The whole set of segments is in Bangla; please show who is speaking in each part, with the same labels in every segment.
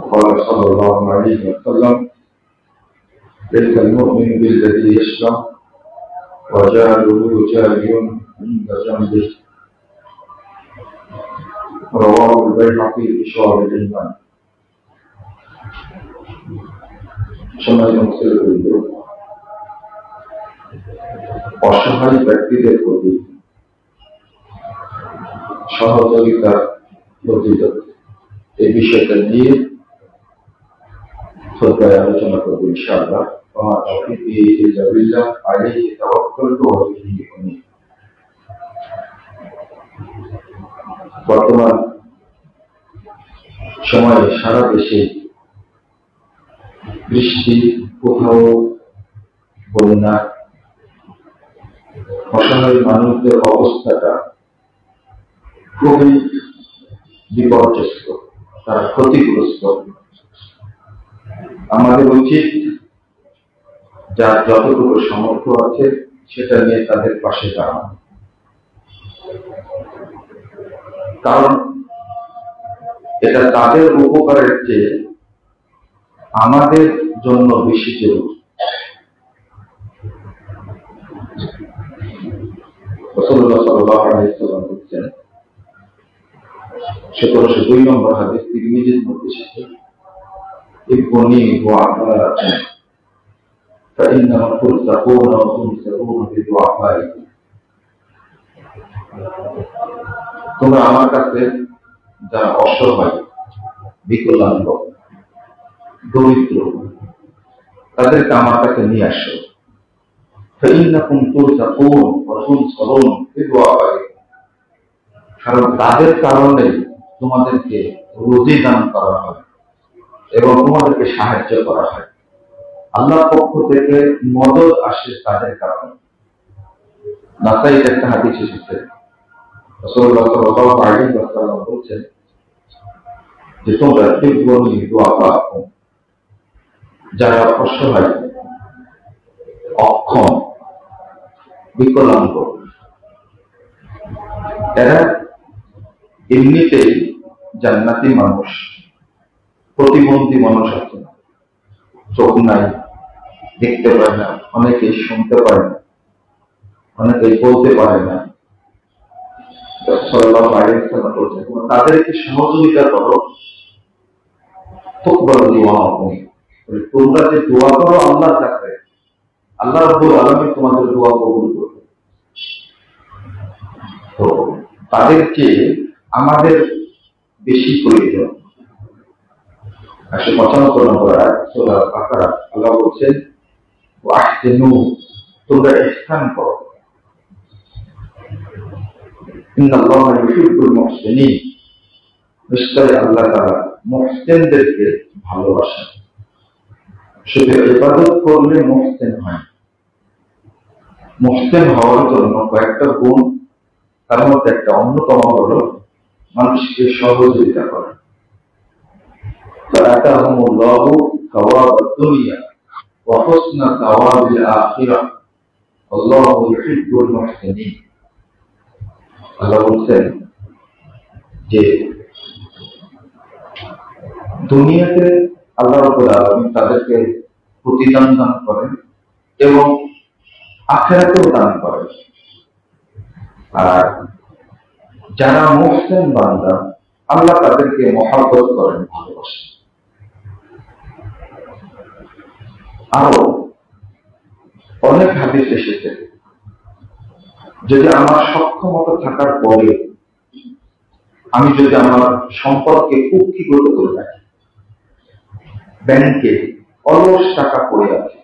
Speaker 1: قال صلى الله عليه وسلم: ليس المؤمن بالذي يشرب وجاره جاري عند جنبه. رواه البيهقي بشعب الإيمان. অসহায় ব্যক্তিদের প্রতি সহযোগিতা বর্ধিত এই বিষয়টা নিয়ে সরকার আলোচনা করবো ইনশাআল্লাহ। বর্তমান সময়ে সারা দেশে বৃষ্টি, কোথাও বন্যা, অসহায় মানুষদের অবস্থাটা খুবই বিপর্যস্ত, তারা ক্ষতিগ্রস্ত। আমাদের উচিত যার যতটুকু সামর্থ্য আছে সেটা নিয়ে তাদের পাশে দাঁড়ানো, কারণ এটা তাদের উপকারের চেয়ে আমাদের জন্য বেশি জরুরি। রাসূলুল্লাহ সাল্লাল্লাহু আলাইহি ওয়াসাল্লাম বলেছেন, 1702 নম্বর হাদিস তিরমিজির মধ্যে এসেছে, ইবনি ওয়াফা فإنما ترزقون وتنصرون بدعائكم। তোমরা আমার কাছে যারা অসহায়, বিকলাঙ্গ, দরিদ্র, তাদেরকে আমার কাছে নিয়ে আসো। فإنكم ترزقون وتنصرون بدعائكم। কারণ তাদের কারণে তোমাদেরকে রুজি দান করা হয় এবং তোমাদেরকে সাহায্য করা হয়। আল্লাহর পক্ষ থেকে মদদ আসে তাদের কারণে। নাসাইর একটা হাদিস এসেছে, রাসূলুল্লাহ সাল্লাল্লাহু আলাইহি ওয়াসাল্লাম বলেছেন যে তোমরা ইবনি ওয়াফা, যারা অসহায়, অক্ষম, বিকলাঙ্গ, এরা এমনিতেই জান্নাতি মানুষ। প্রতিবন্ধী মানুষ আছে, চোখ নাই, দেখতে পারে না, অনেকেই শুনতে পারে না, অনেকেই বলতে পারে না। সাল্লাল্লাহু আলাইহি ওয়াসাল্লাম বলেছেন তাদেরকে সহযোগিতা করো, তোমরা যে দোয়া করো আল্লাহর কাছে, আল্লাহ রাব্বুল আলামিন তোমাদের দোয়া কবুল করবে। তো তাদেরকে আমাদের বেশি প্রয়োজন। 195 নম্বর আয়াত সূরা বাকারা, আল্লাহ বলছেন ওয়াহসিনু, তোমরা ইহসান করো। ইন্নাল্লাহা ইউহিব্বুল মুহসিনিন, নিশ্চয়ই আল্লাহ তাআলা মুহসিনদেরকে ভালোবাসেন। শুধু ইবাদত করলে মুহসিন হয়। মুহসিন হওয়ার জন্য কয়েকটা গুণ, তার মধ্যে একটা অন্যতম হলো মানুষকে সহযোগিতা করা। ফাআতাহুমুল্লাহু সাওয়াবাদ দুনিয়া ওয়া হুসনা সাওয়াবিল আখিরাহ আল্লাহু ইউহিব্বুল মুহসিনিন। আল্লাহ বলছেন যে দুনিয়াতে আল্লাহ রাব্বুল আলামিন তাদেরকে প্রতিদান দান করেন এবং আখিরাতেও দান করেন। আর যারা মুহসিন বান্দা, আল্লাহ তাদেরকে মহব্বত করেন, ভালোবাসেন। আরো অনেক হাদিস এসেছে, যদি আমার সক্ষমতা থাকার পরে আমি যদি আমার সম্পদকে কুক্ষিগত করে রাখি, ব্যাংকে অলস টাকা পড়ে আছে,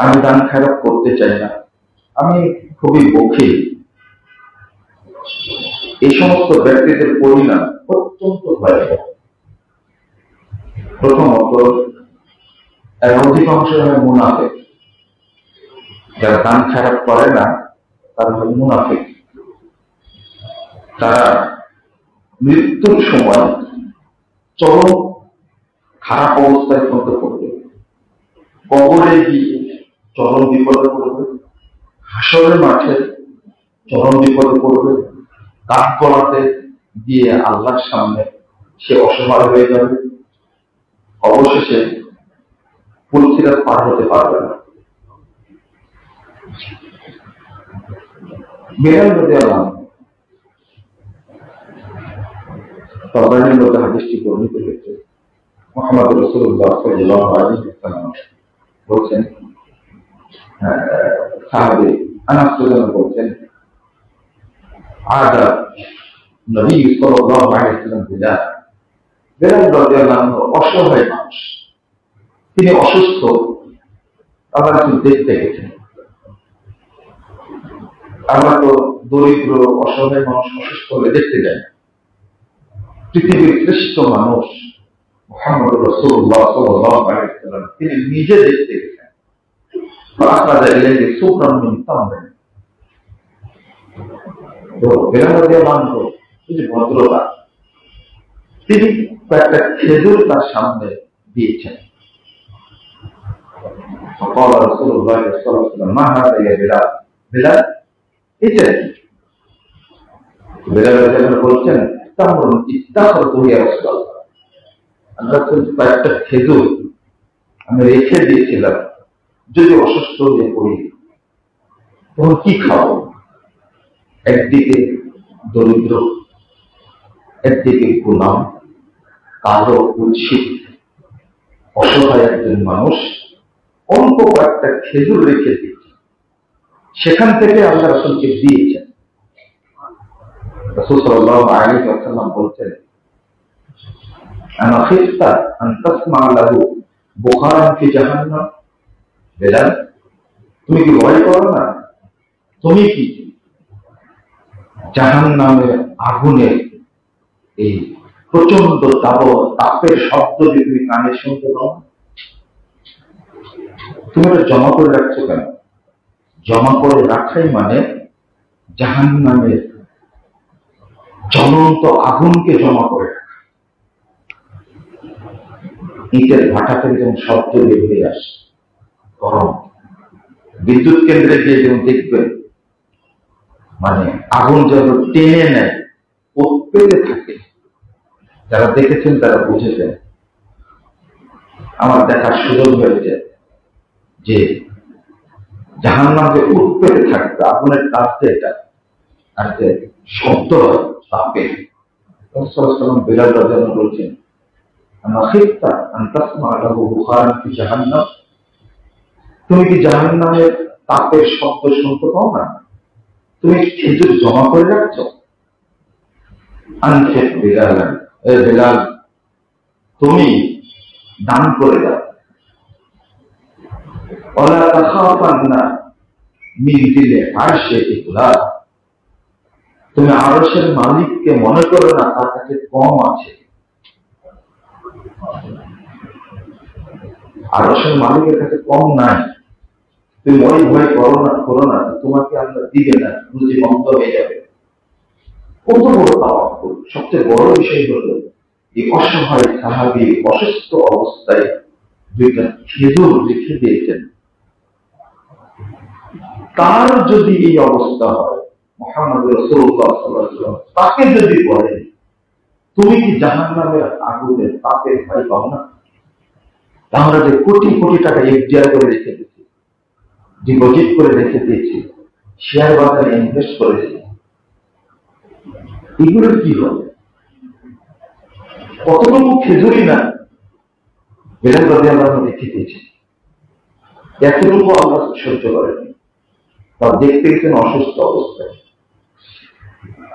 Speaker 1: আমি দান খারাপ করতে চাই না, আমি খুবই বখিল, এই সমস্ত ব্যক্তিদের পরিণাম অত্যন্ত ভয়াবহ। প্রথমত, এর অধিকাংশ হয় মুনাফিক। যারা দান খারাপ করে না তারা হয় মুনাফিক। তারা মৃত্যুর সময় চরম খারাপ অবস্থায় পড়তে পড়বে, কবরে গিয়ে চরম বিপদে পড়বে, হাসরের মাঠে চরম বিপদে পড়বে, কাঠ গলাতে গিয়ে আল্লাহর সামনে সে অসহায় হয়ে যাবে, অবশেষে পুলসিরাত পার হতে পারবে না। বিলাল রাদিয়াল্লাহু আনহু তাবরানীর মধ্যে হাদিসটি বর্ণিত হয়েছে। মুহাম্মদ রাসূলুল্লাহ সাল্লাল্লাহু আলাইহি ওয়াসাল্লাম বলছেন, সাহাবী আনাস রাদিয়াল্লাহু বলছেন, আদা নবী সাল্লাল্লাহু আলাইহি ওয়াসাল্লাম বিলাল রাদিয়াল্লাহু আনহু অসহায় মানুষ, তিনি অসুস্থ, আল্লাহ রাসূল দেখতে গেছেন। আমরা তো দরিদ্র অসহায় মানুষ অসুস্থ হলে দেখতে যাই না। পৃথিবীর শ্রেষ্ঠ মানুষ মুহাম্মদ রাসূলুল্লাহ সাল্লাল্লাহু আলাইহি ওয়াসাল্লাম তিনি নিজে দেখতে গেছেন। ফাআখরাজা ইলাইহি সুবরান মিন তামরিন। তো বিলাল রাদিয়াল্লাহু আনহু এই যে ভদ্রতা, তিনি কয়েকটা খেজুর তার সামনে দিয়েছেন। فقال رسول الله صلى الله عليه وسلم ما هذا يا بلال بلال এটা কি? বিলাল রাদিয়াল্লাহু আনহু বলছেন, তামরুন ইত্তাখাযতু ইয়া রাসূলুল্লাহ, আল্লাহ কয়েকটা খেজুর আমি রেখে দিয়েছিলাম, যদি অসুস্থ হয়ে পড়ি তখন কি খাবো? একদিকে দরিদ্র, একদিকে গোলাম, কালো কুৎসিত অসহায় একজন মানুষ, অল্প কয়েকটা খেজুর রেখে দিয়েছে, সেখান থেকে আল্লাহ রাসূলকে দিয়েছেন। রাসূল সাল্লাল্লাহু আলাইহি ওয়াসাল্লাম বলছেন, আনা খিফতা আন তাসমা লাহু বুখারান ফি জাহান্নাম। বিলাল, তুমি কি ভয় করো না? তুমি কি জাহান্নামের আগুনের এই প্রচন্ড তাপের শব্দ যদি তুমি কানে শুনতে পাও, তুমি এটা জমা করে রাখছো কেন? জমা করে রাখাই মানে জাহান্নামের জ্বলন্ত আগুনকে জমা করে রাখা। ইটের ভাটা থেকে যেমন শব্দ বের হয়ে আসে, গরম, বিদ্যুৎ কেন্দ্রে গিয়ে যেমন দেখবেন মানে আগুন যত টেনে নেয়, উৎপেতে থাকে, যারা দেখেছেন তারা বুঝেছেন। আমার দেখার সুযোগ হয়েছে যে জাহান্নাম যে উৎপেতে থাকবে, আগুনের তাপে এটা আর যে শব্দ হয় তাপে। বিলাল রাদিয়াল্লাহু আনহু বলছেন, আনা খিফতা আন তাসমা লাহু বুখারান ফি জাহান্নাম, তুমি কি জাহান্নামের তাপের শব্দ শুনতে পাও না? তুমি খেজুর জমা করে রাখছো। আনফিক বিলাল, এ বিলাল তুমি দান করে দাও। ওয়ালা তাখাফান্না মিন দিলে আরশে ইখলাস, তুমি আরশের মালিককে মনে করো না তার কাছে কম আছে। আরশের মালিকের কাছে কম নাই, তুমি ওই ভয় করো না তোমাকে আল্লাহ দিবে না, রুজি বন্ধ হয়ে যাবে। কত বড় তাওয়াক্কুল! সবচেয়ে বড় বিষয় হলো এই অসহায় সাহাবী অসুস্থ অবস্থায় দুইটা খেজুর রেখে দিয়েছেন। তার যদি এই অবস্থা হয়, মুহাম্মদ রাসূলুল্লাহ সাল্লাল্লাহু আলাইহি ওয়াসাল্লাম তাকে যদি বলেন, তুমি কি জাহান্নামের আগুনের তাপের ভয় পাও না? আমরা যে কোটি কোটি টাকা এফডিআর করে রেখে দিয়েছি, ডিপোজিট করে রেখে দিয়েছি, শেয়ার বাজারে ইনভেস্ট করেছি, এগুলোর কি হবে? কতটুকু খেজুরি না বিলাল রাদিয়াল্লাহু আনহু রেখে দিয়েছে, এতটুকু আল্লাহ সহ্য করেনি, তা দেখতে গেছেন অসুস্থ অবস্থায়।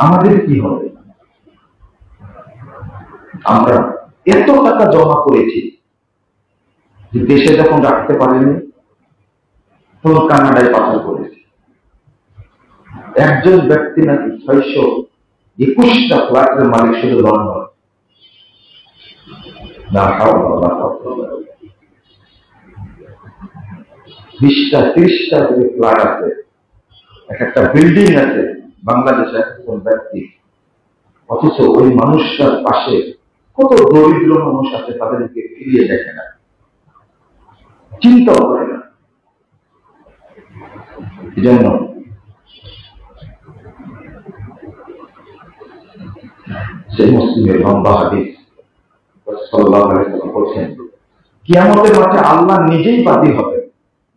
Speaker 1: আমাদের কি হবে? আমরা এত টাকা জমা করেছি যে দেশে যখন রাখতে পারেনি তখন কানাডায় পাচার করেছি। একজন ব্যক্তি নাকি 621টা ফ্ল্যাটের মালিক শুধু লন্ডন। 20টা 30টা করে ফ্ল্যাট আছে, একটা বিল্ডিং আছে বাংলাদেশে একজন ব্যক্তি, অথচ ওই মানুষটার পাশে কত দরিদ্র মানুষ আছে, তাদেরকে ফিরিয়ে দেখে না, চিন্তাও করে না। এই জন্য সেই মুসলিমের লম্বা হাদিস সাল্লাল্লাহু আলাইহি ওয়াসাল্লাম বলেছেন, কিয়ামতের মাঠে আল্লাহ নিজেই বাদী হবে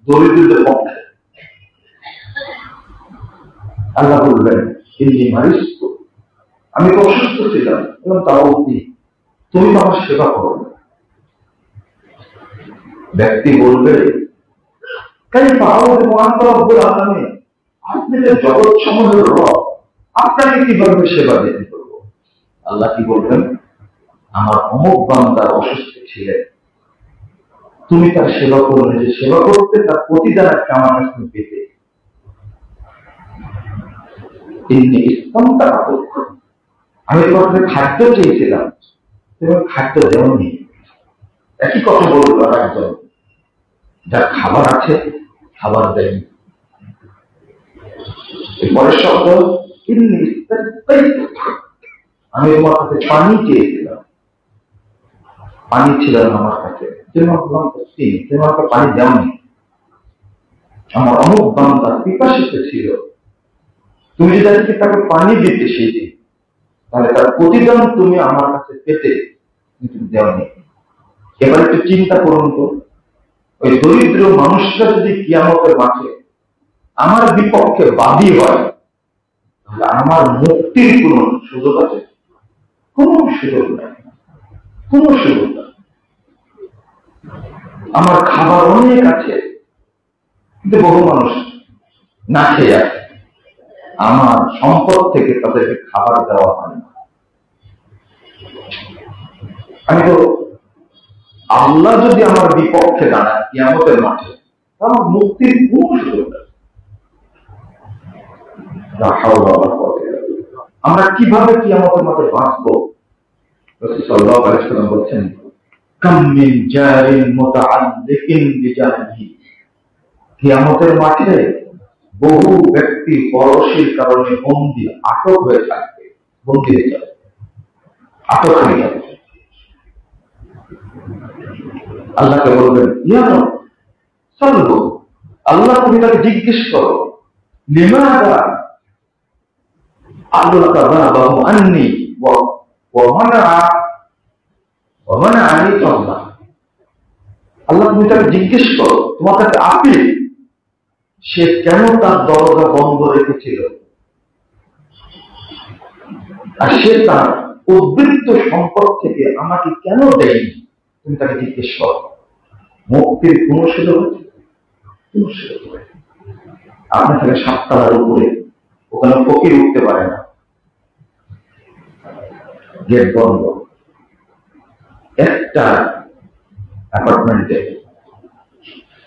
Speaker 1: দরিদ্রদের পক্ষে। আল্লাহ বলবেন, ইন্নী মারিস্তু, আমি তো অসুস্থ ছিলাম, এবং তাও তুমি তো আমার সেবা করো না। ব্যক্তি বলবে, কাইফা আউযু আনতা রাব্বুল আলামিন, আপনি যে জগৎ সমূহের রব, আপনাকে কিভাবে সেবা দিতে করবো? আল্লাহ কি বলবেন, আমার অমুক বান্দা অসুস্থ ছিলেন, তুমি তার সেবা করলে, যে সেবা করতে তার প্রতিদান একটা আমার কাছে পেতে। আমি তোমার কাছে খাদ্য চেয়েছিলাম, তুমি খাদ্য দেওনি। একই কথা বলবো আর একজন, যার খাবার আছে খাবার দেয়নি। পরের শব্দ, আমি তোমার কাছে পানি চেয়েছিলাম, পানি ছিল না আমার কাছে, তুমি আমাকে পানি দেওনি। আমার অমুক বান্দা পিপাসিত ছিল, তুমি যদি তাকে পানি দিতে সেই দিন, তাহলে তার প্রতিদান তুমি আমার কাছে পেতে, তুমি দেওনি। এবার একটু চিন্তা করুন তো, ওই দরিদ্র মানুষটা যদি কিয়ামতের মাঠে আমার বিপক্ষে বাদী হয়, তাহলে আমার মুক্তির কোন সুযোগ আছে? কোন সুযোগ নাই, কোন সুযোগ নাই। আমার খাবার অনেক আছে, কিন্তু বহু মানুষ না খেয়ে আছে, আমার সম্পদ থেকে তাদেরকে খাবার দেওয়া হয় না। আমি তো, আল্লাহ যদি আমার বিপক্ষে দাঁড়ায় কিয়ামতের মাঠে, আমার মুক্তির কোন সুযোগ নেই। আমরা কিভাবে কিয়ামতের মাঠে বাঁচবো? রাসূল সাল্লাল্লাহু আলাইহি ওয়াসাল্লাম বলেছেন, কাম মিন জারিন মুতাআল্লিকিন বিজারিহি, কিয়ামতের মাঠে বহু ব্যক্তি পরশীর কারণে বন্দী, আটক হয়ে থাকবে, বন্দী হয়ে যাবে, আটক হয়ে যাবে। আল্লাহকে বলবেন, ইয়া রব সাল্লু, আল্লাহ তুমি তাকে জিজ্ঞেস করো, লিমাযা আল্লাহকা বাবাহু আন্নী ওয়া মানাআনি তাল্লাহ। আল্লাহ তুমি তাকে জিজ্ঞেস করো, তোমার কাছে আপিল, সে কেন তার দরজা বন্ধ রেখেছিল, আর সে তার উদ্বৃত্ত সম্পদ থেকে আমাকে কেন দেয়নি, তুমি তাকে জিজ্ঞেস করো। মুক্তির কোন সুযোগ আছে? কোন সুযোগ নেই। আপনি থাকে 7 তলার উপরে, ওখানে ফকির উঠতে পারে না, গেট বন্ধ। একটা অ্যাপার্টমেন্টে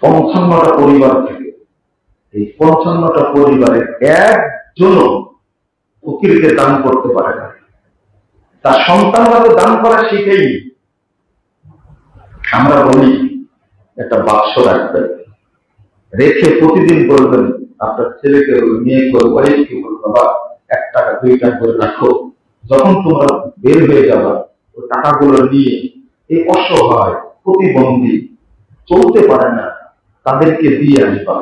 Speaker 1: 55টা পরিবার থাকে, এই 55টা পরিবারের একজন ফকিরকে দান করতে পারে না। তার সন্তানরা তো দান করা শিখেই। আমরা বলি একটা বাক্স রাখবেন, রেখে প্রতিদিন বলবেন আপনার ছেলেকে, মেয়েকে, ওয়াইফকে বলবেন, বাবা 1 টাকা 2 টাকা করে রাখো, যখন তোমরা বের হয়ে যাবা ওই টাকাগুলো নিয়ে এই অসহায় প্রতিবন্ধী চলতে পারে না তাদেরকে দিয়ে আসবা।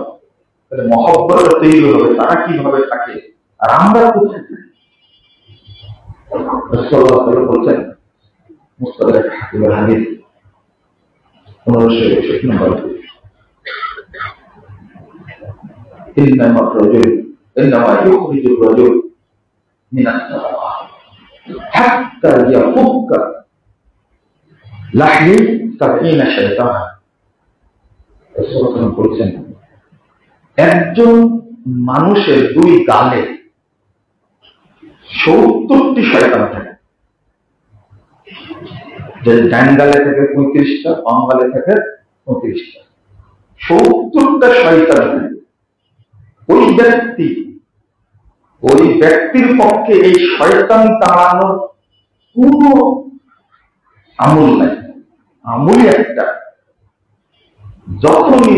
Speaker 1: তাহলে মহব্বত তৈরি হবে, তারা কিভাবে থাকে আর আমরা কোথায় থাকি। রাসূলুল্লাহ বলছেন, মুস্তাদরাক হাকিমের হাদিস 1561 নম্বর, إنما يخرج الرجل من السماء حتى يفك لحم 70 شيطانا। রাসূলুল্লাহ বলেছেন, একজন মানুষের 2 গালে 70টি শয়তান থাকে। যে ডান গালে থাকে 35টা, বাম গালে থাকে 35টা, 70টা শয়তান থাকে। ওই ব্যক্তির পক্ষে এই শয়তান তাড়ানোর কোন আমল নাই। আমলই একটা, যখনই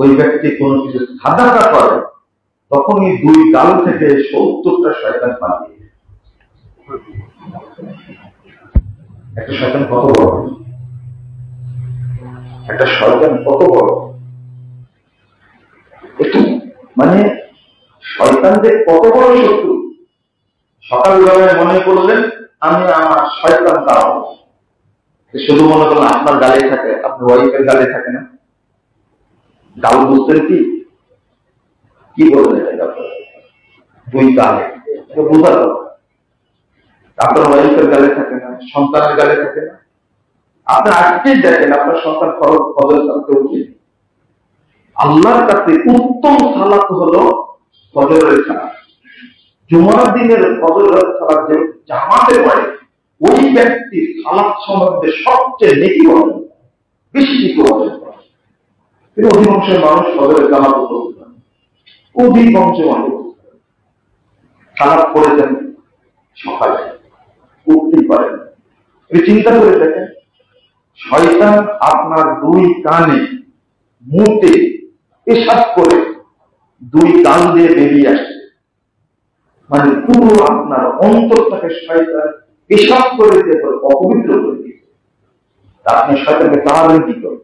Speaker 1: ওই ব্যক্তি কোনো কিছু সাদাকা করে, তখনই 2 গাল থেকে 70টা শয়তান পালিয়ে। একটা শয়তান কত বড়, একটা শয়তান কত বড়, একটু মানে শয়তানদের কত বড় শত্রু। সকালবেলায় মনে করলেন আমি আমার শয়তান তাড়াবো, শুধু মনে করলেন আপনার গালে থাকে, আপনার ওয়াইফের গালে থাকে না। গাল বুঝতেন কি কি বলবেন এটা? দুই গালে বোঝা যাবে। আপনার ওয়াইফের গালে থাকে না, সন্তানের গালে থাকে না। আপনি আজকেই দেখেন আপনার সন্তান ফজর সালাতে উঠে, আল্লাহর কাছে উত্তম সালাত হলো ফজরের সালাত। জুমার দিনের ফজরের সালাত যে জামাতে পড়ে, ওই ব্যক্তি সালাত সম্বন্ধে সবচেয়ে নেকি অর্জন, বেশি নেকি অর্জন করে। কিন্তু অধিকাংশ মানুষ ফজরের জামাত করতে পারে, অধিকাংশ মানুষ সালাত পড়েছেন সকালে, উঠতেই পারেন। চিন্তা করে দেখেন, শয়তান আপনার দুই কানে মুখে পেশাব করে দুই কান দিয়ে বেরিয়ে আসছে, মানে পুরো আপনার অন্তরটাকে শয়তান পেশাব করে দিয়ে অপবিত্র করে দিয়েছে। আপনি শয়তানকে তাড়াবেন কি করে?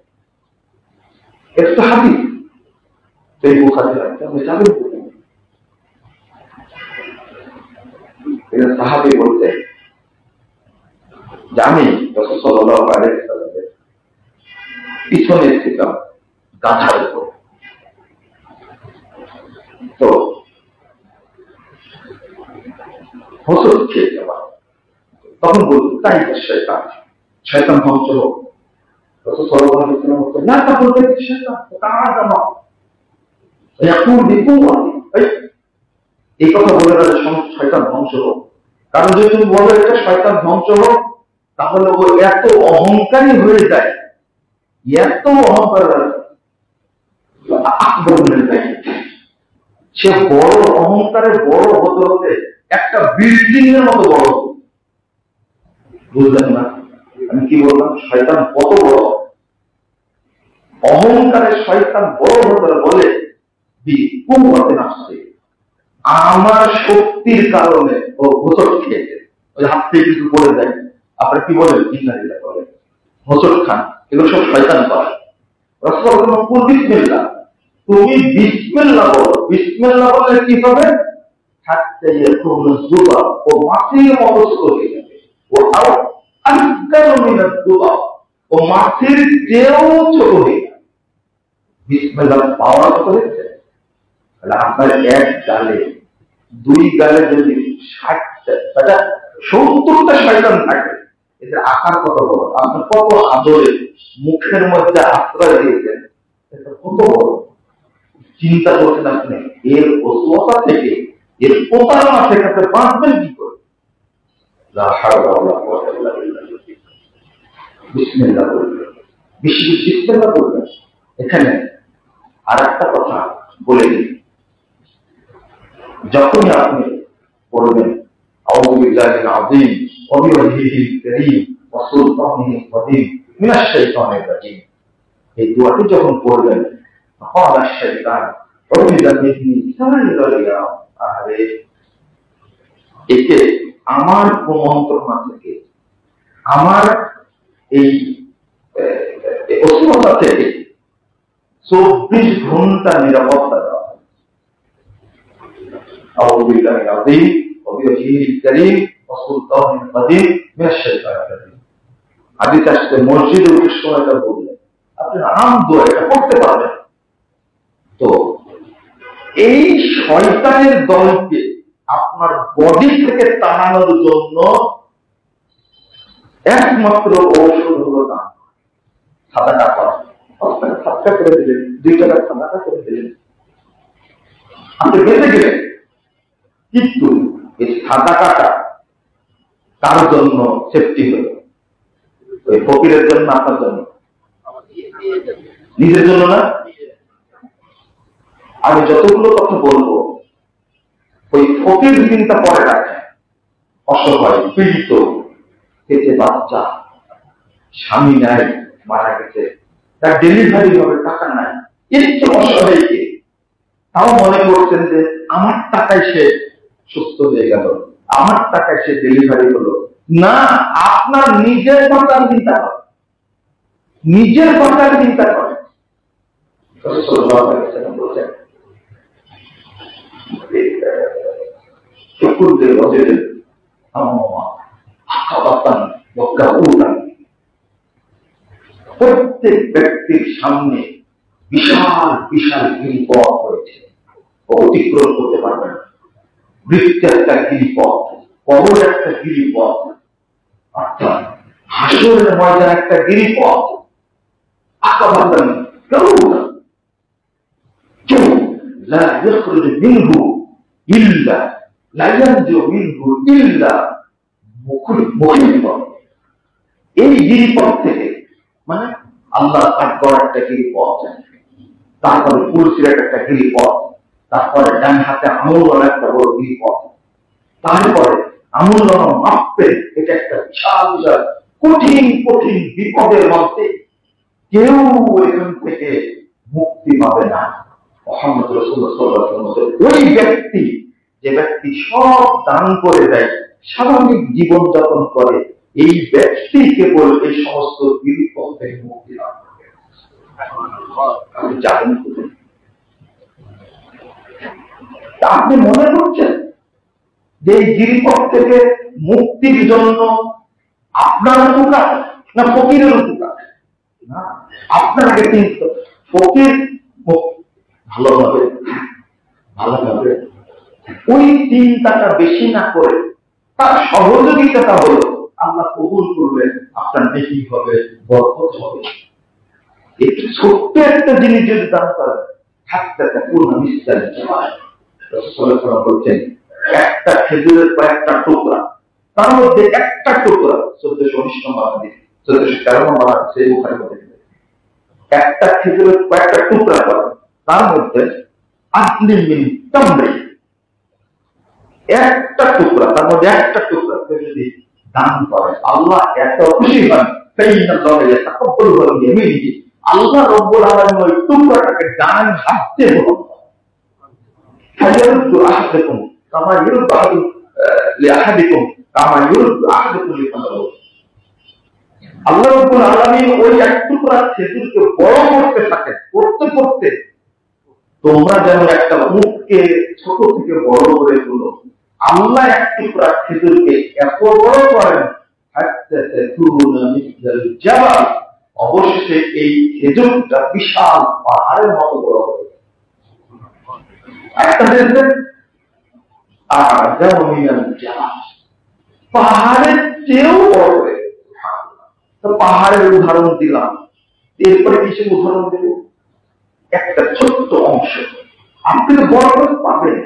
Speaker 1: একটা হাদিস সেই বুখারী আপনি যাবেন, সাহাবী বলতে জানি রাসূল সাল্লাল্লাহু আলাইহি ওয়াসাল্লামের পিছনে ছিলাম গাধার উপর। তো হোসট খেয়ে যাওয়া, তখন বলতো তাই শয়তান, শয়তান ধ্বংস হোক। রাসূল সাল্লাল্লাহু আলাইহি ওয়াসাল্লাম বলতেন না, তা বলতে শয়তান তাআযামা ইয়াকুল বিকুওয়াতি, এই কথা বলে তাহলে শয়তান ধ্বংস হোক। কারণ যদি তুমি বলো এটা শয়তান ধ্বংস হোক, তাহলে ও এত অহংকারী হয়ে যায়, এত অহংকার, সে বড় অহংকারে বড় হতে হতে একটা বিল্ডিং এর মতো বড়। বুঝলেন না আমি কি বললাম? শয়তান কত বড় অহংকারে, শয়তান বড় হতে বলে আসছে আমার শক্তির কারণে ও হোঁচট খেয়েছে, ওই হাত থেকে কিছু পড়ে যায়, আপনার কি বলেন ইন্নালিল্লাহ বলে হোঁচট খান, এগুলো সব শয়তান করে। রাসূলুল্লাহ বিসমিল্লাহ, তুমি বিসমিল্লাহ বলো, বিসমিল্লাহ বললে কি হবে? থাকতে জুবা ও মাছির মতো হয়ে যাবে, ও আরো ও মাছির চেয়েও ছোট হয়ে যাবে। বিসমিল্লাহ পাওয়ার কত হয়েছে? আপনার এক গালে দুই গালে যদি 70টা শয়তান থাকে, এদের আকার কত বড়, আপনি কত আদরে মুখের মধ্যে আশ্রয় দিয়েছেন, এটা কত বড়। চিন্তা করছেন আপনি এর অসুস্থতা থেকে, এর প্রতারণা থেকে আপনি বাঁচবেন কি করে? বিসমিল্লাহ বলবেন, বিসমিল্লাহ বলবেন। এখানে আর একটা কথা বলে দিই, যখনই আপনি বলবেন আউযু বিল্লাহিল আযীম ওয়া বিওয়াজহিহিল কারীম ওয়া সুলতানিহিল কাদীম মিনাশ শাইতানির রাজীম, এই দোয়াটি যখন পড়বেন, ক্বালা শাইতান উযিলা মিন্নি সাইয়্যিদা, আরে একে আমার কুমন্ত্রণা থেকে, আমার এই অসুস্থতা থেকে 24 ঘন্টা নিরাপত্তা দেওয়া। আউযু বিল্লাহিল আযীম ওয়া বিওয়াজহিহিল কারীম ওয়া সুলতানিহিল কাদীম মিনাশ শাইতানির রাজীম। হাদিস আসছে মসজিদে উঠার সময়টা বললে আপনি আরাম দোয়া এটা করতে পারবেন। তো এই শয়তানের দলকে আপনার বডি থেকে তাড়ানোর জন্য একমাত্র ঔষধ হলো না সাদাকা করা। আপনাকে সাদকা করে দিলেন, 2 টাকা সাদাকা করে দিলেন, আপনি বেঁচে গেলেন। কিন্তু এই সাদাকাটা কার জন্য সেফটি হলো? ওই ফকিরের জন্য, আপনার জন্য, নিজের জন্য না। আমি যতগুলো কথা বলবো ওই ফকির চিন্তা পরে রাখে, অসহায় পীড়িত, পেটে বাচ্চা, স্বামী নাই, মারা গেছে, তার ডেলিভারি হবে, টাকা নাই, একটু অসহায়কে তাও মনে করছেন যে আমার টাকায় সে সুস্থ হয়ে গেল, আমার টাকায় সে ডেলিভারি হলো। না, আপনার নিজের বাঁচার চিন্তা করে, নিজের বাঁচার চিন্তা করে। বলছেন প্রত্যেক ব্যক্তির সামনে বিশাল বিশাল গিরিপথ রয়েছে, অতিক্রম করতে পারবে না। বৃত্তের একটা গিরিপথ, কবর একটা গিরিপথ, অর্থাৎ হাসরের ময়দান একটা গিরিপথ। আকাবাতান কেউ লা ইয়াখরুজু মিনহু ইল্লা লা ইয়ানজু মিনহু ইল্লা মুখিব। এই গিরিপথ থেকে, মানে আল্লাহ আকবার একটা গিরিপথ, তারপরে পুলসিরাত একটা গিরিপথ, তারপরে ডান হাতে আমল একটা বড় গিরিপথ, তারপরে আমল মাপবে এটা একটা বিশাল বিশাল কঠিন কঠিন বিপদের মধ্যে কেউ এখান থেকে মুক্তি পাবে না। মুহাম্মদ রাসূলুল্লাহ সাল্লাল্লাহু আলাইহি ওয়াসাল্লাম ওই ব্যক্তি, যে ব্যক্তি সব দান করে দেয়, স্বাভাবিক জীবন যাপন করে, এই ব্যক্তি কেবল এই সমস্ত বিপদ থেকে মুক্তি লাভ করবে। আপনি যাবেন কোথায়? আপনি মনে করছেন যে এই গিরিপথ থেকে মুক্তির জন্য আপনার উপকার না ফকিরের উপকার? না, আপনার আগে চিন্তা, ফকির ভালোভাবে ভালোভাবে ওই চিন্তাটা বেশি না করে তার সহযোগিতাটা হলো আল্লাহ কবুল করবেন, আপনার বেশি হবে, বরকত হবে। একটু ছোট্ট একটা জিনিস যদি দান করেন, হাতটা পূর্ণ নিশ্চয় বলছেন, একটা খেজুরের কয়েকটা টুকরা, তার মধ্যে একটা টুকরা 1419 নম্বর হাদিস, 1413 নম্বর হাদিসে বুখারী বলেন, একটা খেজুরের কয়েকটা টুকরা করেন, তার মধ্যে আদলিন মিন তামরি, একটা টুকরা, তার মধ্যে একটা টুকরা যদি দান করে, আল্লাহ এত খুশি হন, আল্লাহ রব্বুল আলামিন ওই টুকরাটাকে ডান হাতে গ্রহণ করেন। আল্লাহ রাব্বুল আলামিন ওই এক টুকরা খেজুরকে বড় করতে থাকেন, করতে করতে তোমরা যেমন একটা মুখকে ছোট থেকে বড় করে তোলো, আল্লাহ এক টুকরা খেজুরকে এত বড় করেন, অবশেষে এই খেজুরটা বিশাল পাহাড়ের মতো বড় হবে। পাহাড়ের চেয়েও বড় হবে। পাহাড়ের উদাহরণ দিলাম, এরপরে কিসের উদাহরণ দেব? একটা ছোট্ট অংশ আপনি বড় করে পাবেন,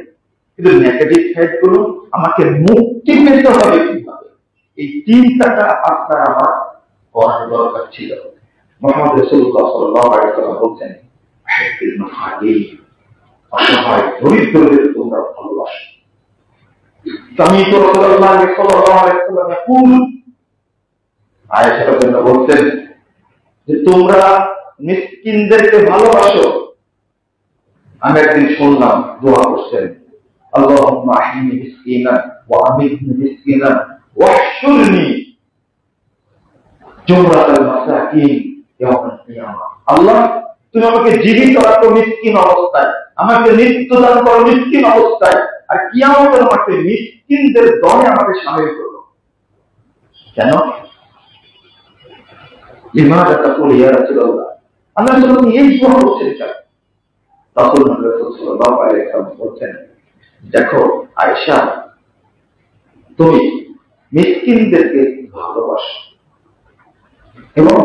Speaker 1: কিন্তু নেগেটিভ সাইড গুলো আমাকে মুক্তি পেতে হবে কিভাবে, এই চিন্তাটা আপনার আমার করার দরকার ছিল। মুহাম্মদ রাসূলুল্লাহ সাল্লাল্লাহু আলাইহি ওয়াসাল্লাম বলছেন, অসহায় দরিদ্রদের তোমরা ভালোবাসো। আমি তো রাসূলুল্লাহ সাল্লাল্লাহু আলাইহি ওয়াসাল্লাম আয়েশা রাদিয়াল্লাহু আনহা বলতেন যে তোমরা মিসকিনদেরকে ভালোবাসো। আমি একদিন শুনলাম দোয়া করছেন, আল্লাহুম্মা আহইনি মিসকিনান ওয়া আমিতনি মিসকিনান ওয়াহশুরনি জুমরাতাল মাসাকিন ইয়াউমাল কিয়ামাহ। আল্লাহ তুমি আমাকে জীবিত রাখো মিসকিন অবস্থায়, আমাকে মৃত্যু দান করো মিসকিন অবস্থায়, আর কিয়ামতের মাঠে মিসকিনদের দলে আমাকে শামিল করো। কেন? লিমাযা তাকুল ইয়া রাসূলুল্লাহ, আল্লাহ যখন এই দোয়া করছেন কেন? তখন রাসূল সাল্লাল্লাহু আলাইহি ওয়াসাল্লাম বলছেন, দেখো আয়েশা, তুমি মিসকিনদেরকে ভালোবাসো এবং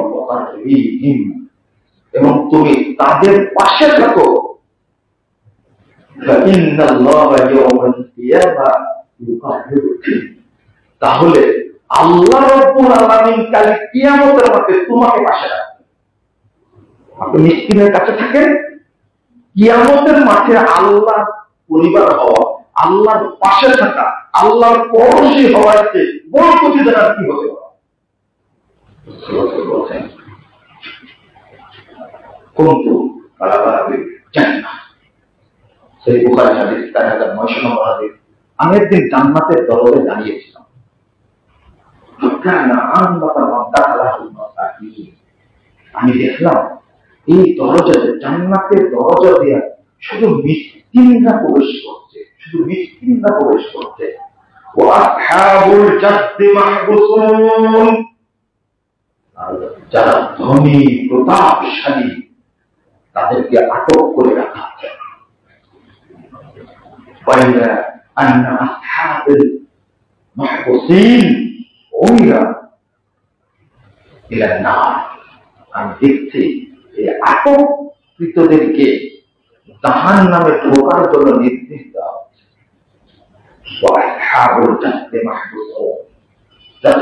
Speaker 1: তুমি তাদের পাশে থাকো। তাহলে আল্লাহ রাব্বুল আলামিন কাল কিয়ামতের মাঠে তোমাকে পাশে রাখবে। আপনি মিসকিনের কাছে থাকেন, কিয়ামতের মাঠে আল্লাহ পরিবার হওয়া, আল্লাহর পাশে থাকা, আল্লাহর পরশী হওয়ার চেয়ে বড় প্রতিদান আর কি হতে পারে? কিন্তু সেই বুখারী হাদিস 4900 নম্বর হাদিস, আমি একদিন জান্নাতের দরজায় দাঁড়িয়েছিলাম। আমি দেখলাম এই দরজাতে, জান্নাতের দরজা দিয়ে শুধু মিসকিনরা প্রবেশ করছে, শুধু মিসকিনরা প্রবেশ করছে। ওয়াসহাবুল জাদ্দি মাহবুসুন, যারা ধনী প্রতাপশালী তাদেরকে আটক করে রাখা হয়। আমি দেখছি এই আটককৃতদেরকে জাহান্নামে ঢোকার জন্য নির্দেশ দেওয়া হচ্ছে।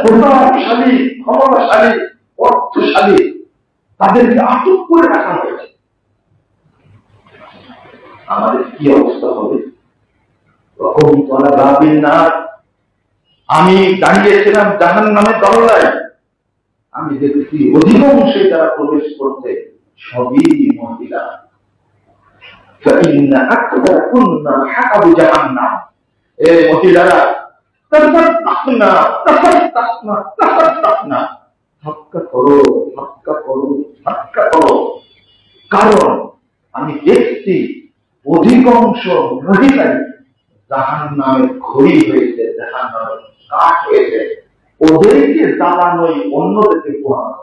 Speaker 1: প্রতাপশালী, ক্ষমতাশালী, অর্থশালী তাদেরকে আটক করে রাখা হয়েছে। আমাদের কি অবস্থা হবে? আমি দাঁড়িয়েছিলাম জাহান্নামের দরজায়, আমি দেখছি অধিকাংশে যারা প্রবেশ করছে সবই মহিলা। মহিলারা কারণ আমি দেখছি অধিকাংশ মহিলাই জাহান্নামের খড়ি হয়েছে, জাহান্নামের কাঠ হয়েছে। ওদেরকে জ্বালানোই অন্যদেরকে পোড়ানো।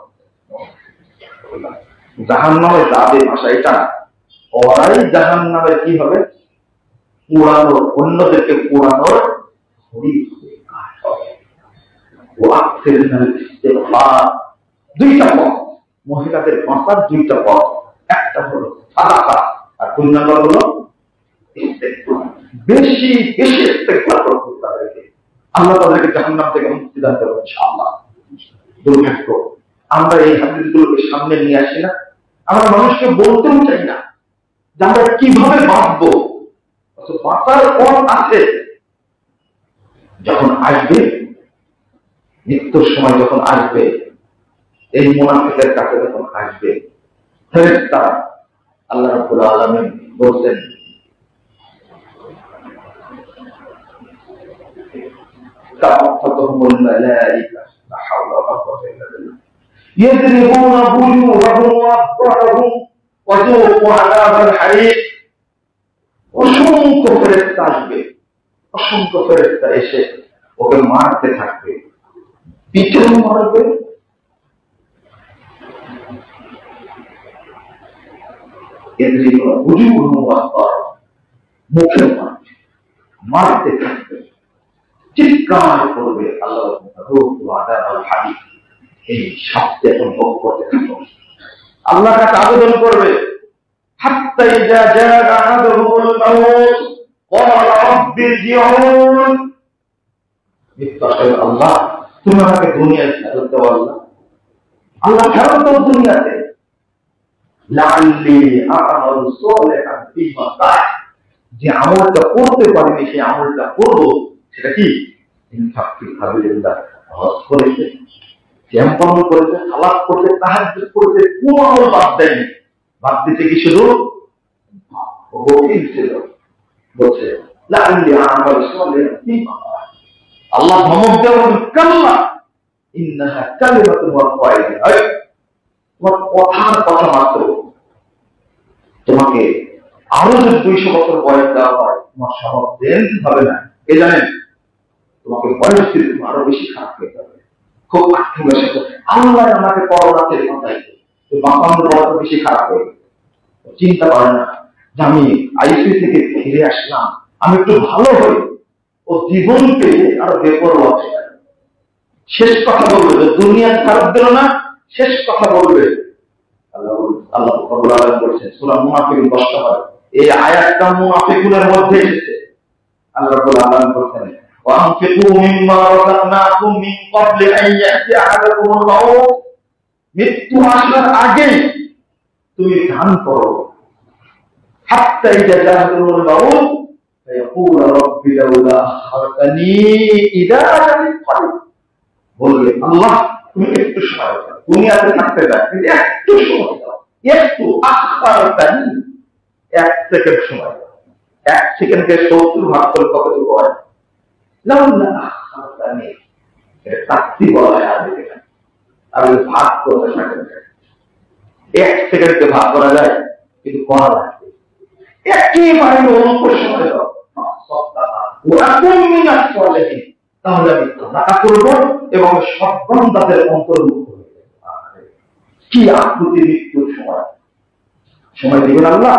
Speaker 1: জাহান্নামে যাবে ভাষা এটা, ওরাই জাহান্নামের কি হবে? পোড়ানো, অন্যদেরকে পোড়ানোর খড়ি হবে, কাঠ হবে। দুইটা পথ, মহিলাদের বাঁচার দুইটা পথ। একটা হলো সাদাকা, আর 2 নম্বর হলো বেশি বেশি ইস্তেগফার করতে তাদেরকে। আল্লাহ তাদেরকে জাহান্নাম থেকে মুক্তি দান করবেন ইনশাআল্লাহ। দুর্ভাগ্য আমরা এই হাদিসগুলোকে সামনে নিয়ে আসি না, আমরা মানুষকে বলতেও চাই না যে আমরা কিভাবে বাঁচবো। বাঁচার পথ আছে, যখন আসবে মৃত্যুর সময়, যখন আসবে এই মুনাফিকের কাছে, যখন আসবে ফেরেশতারা, আল্লাহ রাব্বুল আলামিন বলছেন تعطتهم الملائكة لا حول ولا قوة إلا بالله يضربون وجوههم وأدبارهم وذوقوا عذاب الحريق। অসংখ্য ফেরেশতা আসবে, অসংখ্য ফেরেশতা এসে ওকে মারতে থাকবে, পিছনে মারবে, মুখে মারবে, মারতে থাকবে, চিৎকার করবে আল্লাহ, এই শাস্তি অনুভব করতে থাকবে। আল্লাহ কাছে আবেদন করবে, আল্লাহ তুমি আমাকে দুনিয়ায় ফেরত দাও, আল্লাহ আল্লাহ ফেরত দাও দুনিয়াতে, যে আমলটা করতে পারিনি সেই আমলটা করবো। সেটা কি? হজ করেছে, শ্যাম করেছে, সালাত করেছে, তাহাজ্জুদ করেছে, কোন আমল বাদ দেয়নি। বাদ দিতে কি শুধু ছিল বলছে আল্লাহ ধমক দেওয়া, কাল্লা ইন্নাহা কালিমাতুন ওয়া ফাইল, তোমার কথার কথা মাত্র, তোমাকে আরো যদি 200 বছর বয়স দেওয়া হয় তোমার স্বভাব চেঞ্জ হবে না। কে জানেন? তোমাকে বয়স দিলে আরো বেশি খারাপ হয়ে যাবে। খুব আল্লাহ আমাকে করোনাতে বাঁচাইছে, বাঁচানোর বয়স বেশি খারাপ হয়ে গেছে। চিন্তা করে না যে আমি আইসিইউ থেকে ফিরে আসলাম, আমি একটু ভালো হই। ও জীবনকে আরো বেপরোয়া শেষ কথা বলবে, দুনিয়া খারাপ দিল না, শেষ কথা বলবে। আল্লাহ বলছেন সূরা মুনাফিকুন 10 নম্বর এই আয়াতটা মুনাফিকুনের মধ্যে এসেছে। আল্লাহ রাব্বুল আলামিন বলছেন ওয়ানফিকু মিম্মা রাযাকনাকুম মিন ক্বাবলি আন ইয়াতি আহাদাকুমুল মাউত, মৃত্যু আসার আগে তুমি দান করো। হাত্তা ইযা জাআতুল মাউত ফায়াকুলু রাব্বি লাউলা আখখারতানি ইলা আজালিন করিব, বলবে আল্লাহ তুমি একটু সময় দাও, দুনিয়াতে থাকতে দাও, একটু সময় দাও, একটু আখখারতানি, 1 সেকেন্ড সময় দাও। 1 সেকেন্ডকে 70 ভাগ করে কত হয়? লাউলা আখখারতানি, এটা তাকতি বলা হয় আরবিতে। আর ভাগ করতে থাকেন, 1 সেকেন্ডকে ভাগ করা যায় কিন্তু করা লাগবে একেবারে অল্প সময় দাও। তাহলে আমি টাকা করবো এবং সব বান্দাদের অন্তর্ভুক্ত হয়ে যাবে। কি আকুতি মৃত্যুর সময়, সময় দিবেন আল্লাহ?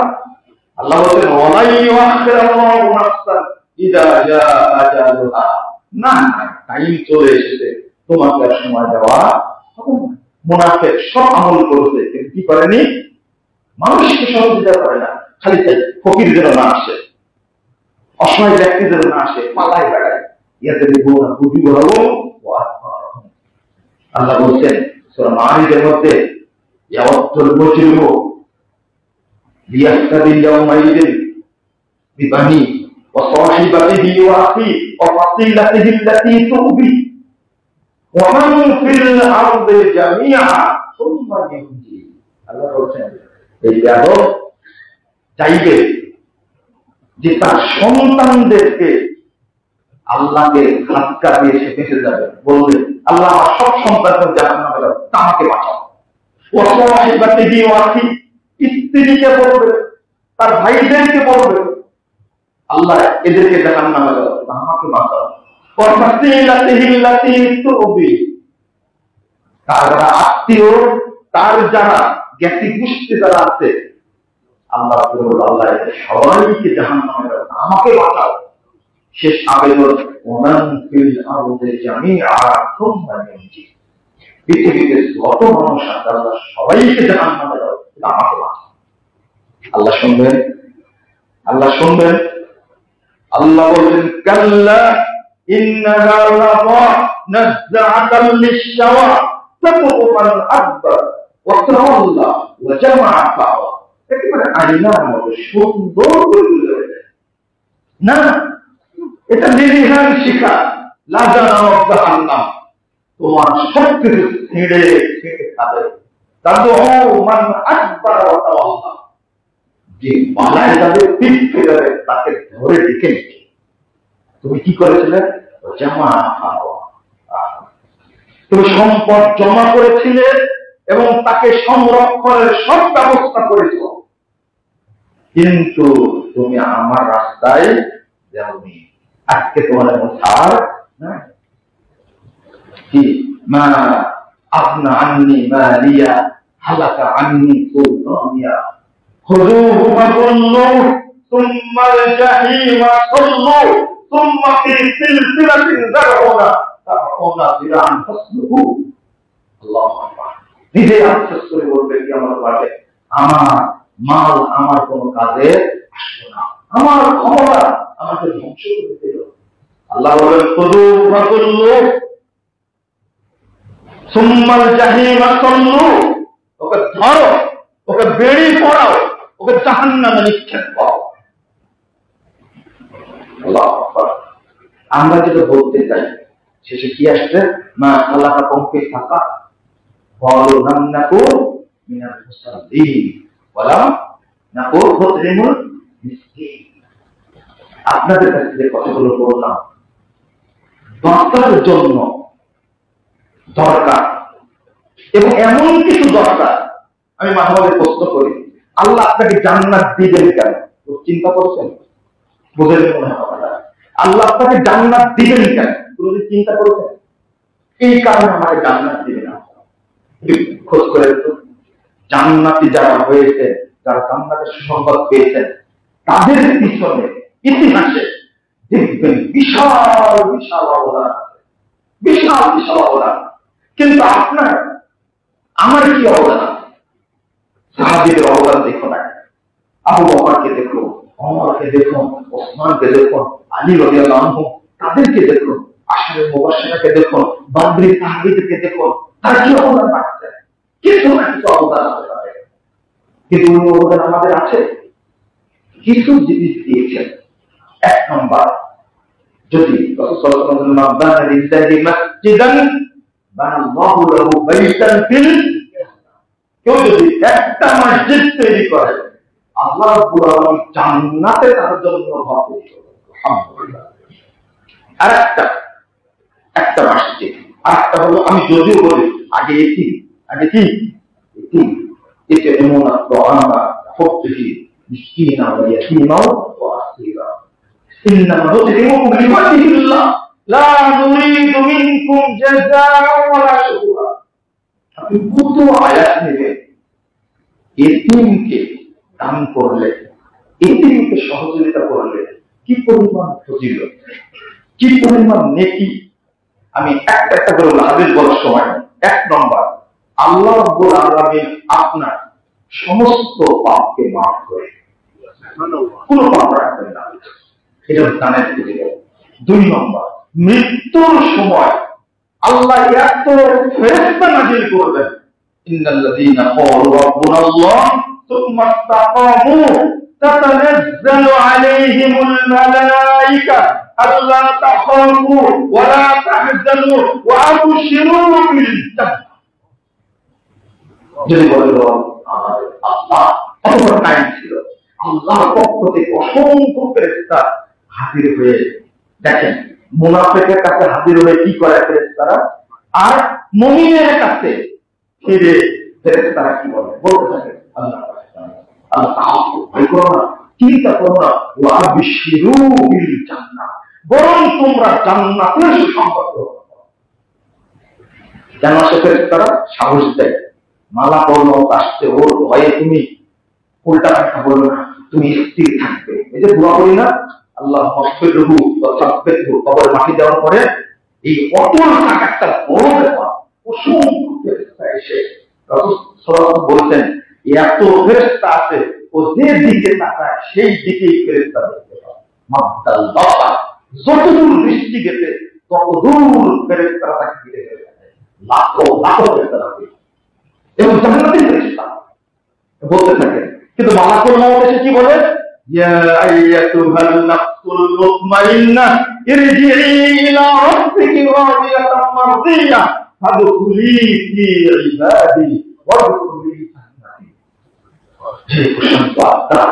Speaker 1: আল্লাহ বলেন ওয়ালাই ইউআখিরুল্লাহু নাফসান ইযা জাআ আজালুহা, না টাইম চলে এসেছে, তোমাকে আর সময় দেওয়া হবে না। মুনাফিক সব আমল করেছে কিন্তু কি করেনি? মানুষকে সহযোগিতা করে না, খালি তাই ফকির যেন না আসে, অসহায় ব্যক্তি যেন না আসে, পালায় বেড়ায়। ইয়াতে দেখবো না বুঝি বলবো। আল্লাহ বলছেন সূরা মাইদার মধ্যে ইয়াওয়াতুল মুজরিমু লিয়াফতাদি ইয়াওমাইদিন বিবানি ওয়া সাহিবাতিহি ওয়া আখি ওয়া ফাসিলাতিহি আল্লাতী তুবি ওয়া মান ফিল আরদি জামিআ সুম্মা ইয়ানজি। আল্লাহ বলছেন এই বেয়াদব চাইবে যে তার সন্তানদেরকে আল্লাহকে ধাক্কা দিয়ে সে বেঁচে যাবে, বলবে আল্লাহ আমার সব সন্তানকে জাহান্নামে দাও, আমাকে বাঁচাও। ওয়াসাহিবাতিহি ওয়া আখি, স্ত্রীকে বলবে, তার ভাইদেরকে বলবে আল্লাহ এদেরকে জাহান্নামে দাও, আমাকে বাঁচাও। ওয়াফাসিলাতিহি আল্লাতী তুবি, তার যারা আত্মীয়, তার যারা জ্ঞাতি গোষ্ঠী যারা আছে, আল্লাহ আল্লাহ সবাইকে জাহান্নামে দাও, আমাকে বাঁচাও। শেষ আবেদন ওমান ফিল আরদি জামিআ সুম্মা ইয়ানজি, পৃথিবীতে যত মানুষ আছে আল্লাহ সবাইকে জাহান্নামে দাও, আমাকে বাঁচাও। আল্লাহ শুনবেন? আল্লাহ শুনবেন? আল্লাহ বলেন কাল্লা ইন্নাহা লাযা নাযআতাল লিশ-শাওয়া তাদ'উ মান আদবার ওয়া তাওয়াল্লা ওয়া জামা'a ফাওয়া। একেবারে আয়নার মতো সুন্দর করে বলে না, এটা নিরীহান শিখা, লাজা নামক জাহান্নাম তোমার সবকিছু ছিঁড়ে ছিঁড়ে খাবে। তাদ'উ মান আদবার ওয়া তাওয়াল্লা, যে পালায় যাবে, পিঠ ফিরে যাবে, তাকে ধরে ডেকে নিচ্ছে। তুমি কি করেছিলে? জামা'a ফাওয়া, তুমি সম্পদ জমা করেছিলে এবং তাকে সংরক্ষণের সব ব্যবস্থা করেছ, কিন্তু তুমি আমার রাস্তায় যাওনি। আজকে তোমার এমন ছাড় না কি মা আপনা আন্নি মালিয়া হালাকা আন্নি সুলতানিয়া খুযুহু ফাগুল্লু সুম্মাল জাহিমা সাল্লু সুম্মা ফি সিলসিলাতিন যারউনা তারউনা বিরান ফাসলুহু। আল্লাহু আকবার। নিজে আফসোস করে বলবে কি আমার বাড়ি, আমার মাল আমার কোনো কাজে আসবে না, আমার ক্ষমতা আমাকে ধ্বংস করে দিল। আল্লাহ বলেন খুযুহু ফাগুল্লু সুম্মাল জাহিমা সাল্লু, ওকে ধরো, ওকে বেড়ি পড়াও, ওকে জাহান্নামে নিক্ষেপ করো। আল্লাহু আকবার। আমরা যেটা বলতে চাই শেষে কি আসছে? মা খালাকা কমকে থাকা বলো নান্নাকু মিনাল মুসাল্লিন ওয়ালা নাকু খুতরিমুল মিসকিন। আপনাদের কাছে যে কথাগুলো বললাম বাঁচার জন্য দরকার, এবং এমন কিছু দরকার, আমি মাঝে মাঝে প্রশ্ন করি আল্লাহ আপনাকে জান্নাত দিবেন কেন? চিন্তা করছেন? বুঝেন মনে হয় আল্লাহ আপনাকে জান্নাত দিবেন কেন? কোনদিন চিন্তা করেছেন? এই কারণে আমাকে জান্নাত দিবেন না। খোঁজ করে জান্নাতি যারা হয়েছে, যারা জান্নাতের সুসংবাদ পেয়েছেন, তাদের পিছনে ইতিহাসে দেখবেন বিশাল বিশাল অবদান আছে, বিশাল বিশাল অবদান। কিন্তু আপনার আমার কি অবদান আছে? সাহাবীদের অবদান দেখো না, আবু বকরকে দেখো, ওমরকে দেখো, ওসমানকে দেখো, আলী রাদিয়াল্লাহু আনহু, তাদেরকে দেখো, আশরে মুবাশশিরাকে দেখো, বদরি সাহাবীদেরকে দেখো, তারা কি অবদান রাখছে? কিছু না কিছু অবদান আছে তাদের। কিন্তু ওই অবদান আমাদের আছে? কিছু জিনিস দিয়েছেন। এক নম্বর, যদি রাসূল সাল্লাল্লাহু আলাইহি ওয়াসাল্লাম বানা লিল্লাহি মাসজিদান বানাল্লাহু লাহু বাইতান ফিল জান্নাহ, কেউ যদি একটা মসজিদ তৈরি করে আল্লাহ রাব্বুল আলামিন জান্নাতে তার জন্য ঘর তৈরি করবেন। আলহামদুলিল্লাহ। আর একটা মসজিদ, আরেকটা হলো, আমি যদিও বলি আগে কি এতে এমন আমরা হচ্ছে মিসকিনা ওয়া ইয়াতীমা ওয়া আসীরা ইন্নামা নুতইমুকুম লিওয়াজহিল্লাহ লা নুরিদু মিনকুম জাযাআ ওয়া লা শুকরা। আপনি কত আয়াত নেবেন, এতিমকে দান করলে, এতিমকে সহযোগিতা করলে কি পরিমাণ ফজিলত, কি পরিমাণ নেকি। আমি একটা করে হাদিস বলার সময়, 1 নম্বর, আল্লাহ রাব্বুল আলামিন আপনার সমস্ত পাপকে মাফ করে, কোনো পাপ রাখবেন না, এটা দানের ফজিলত। 2 নম্বর, মৃত্যুর সময় আল্লাহ এত ফেরেশতা নাযিল করবেন, ইন্নাল্লাযীনা ক্বালু রাব্বুনাল্লাহ সুম্মা ইসতাকামু তাতানাজ্জালু আলাইহিমুল মালায়েকা আল্লা তাখাফু ওয়া লা তাহজানু ওয়া আবশিরু বিল জান্নাহ। যদি বলেন আল্লাহ কত টাইম ছিল, আল্লাহর পক্ষ থেকে অসংখ্য ফেরেশতা হাজির হয়ে, দেখেন মুনাফিকের কাছে হাজির হয়ে কি করে ফেরেশতারা, আর মুমিনের কাছে ফিরে ফেরেশতারা কি বলে, বলতে থাকে আল্লাহ ভয় করো না, চিন্তা করো না, ওয়া আবশিরু বিল জান্নাহ, বরং তোমরা জান্নাতের সুসংবাদ গ্রহণ করো। কেন সে ফেরেশতারা সাহস দেয়, মালা পড়লো আসতে, ওর ভয়ে তুমি উল্টা কথা বলবে না, তুমি স্থির থাকবে। এই যে দোয়া করি না, আল্লাহ মাগফিরহু ওয়া সাব্বিতহু, কবরে মাটি দেওয়ার পরে এই অটল থাকাটা বড় ব্যাপার। অসংখ্য ফেরেশতা এসে রাসূল সাল্লাল্লাহু আলাইহি বলতেন, এত ফেরেশতা আছে, ও যে দিকে তাকায় সেই দিকেই ফেরেশতা দেখতে পায়। মাদ্দাল বাসার, যতদূর দৃষ্টি গেছে ততদূর ফেরেশতারা তাকে ঘিরে ফেলে, লাখো লাখো ফেরেশতা থাকে এবং জান্নাতের ফেরেশতা বলতে থাকেন। কিন্তু মালাকুল মউত এসে কি বলে, ইয়া আইয়াতুহাল নাফসুল মুতমাইন্নাহ ইরজিই ইলা রাব্বিকি রাদিয়াতাম মারদিয়া ফাদখুলি ফি ইবাদি ওয়াদখুলি জান্নাতি। হে প্রশান্ত আত্মা,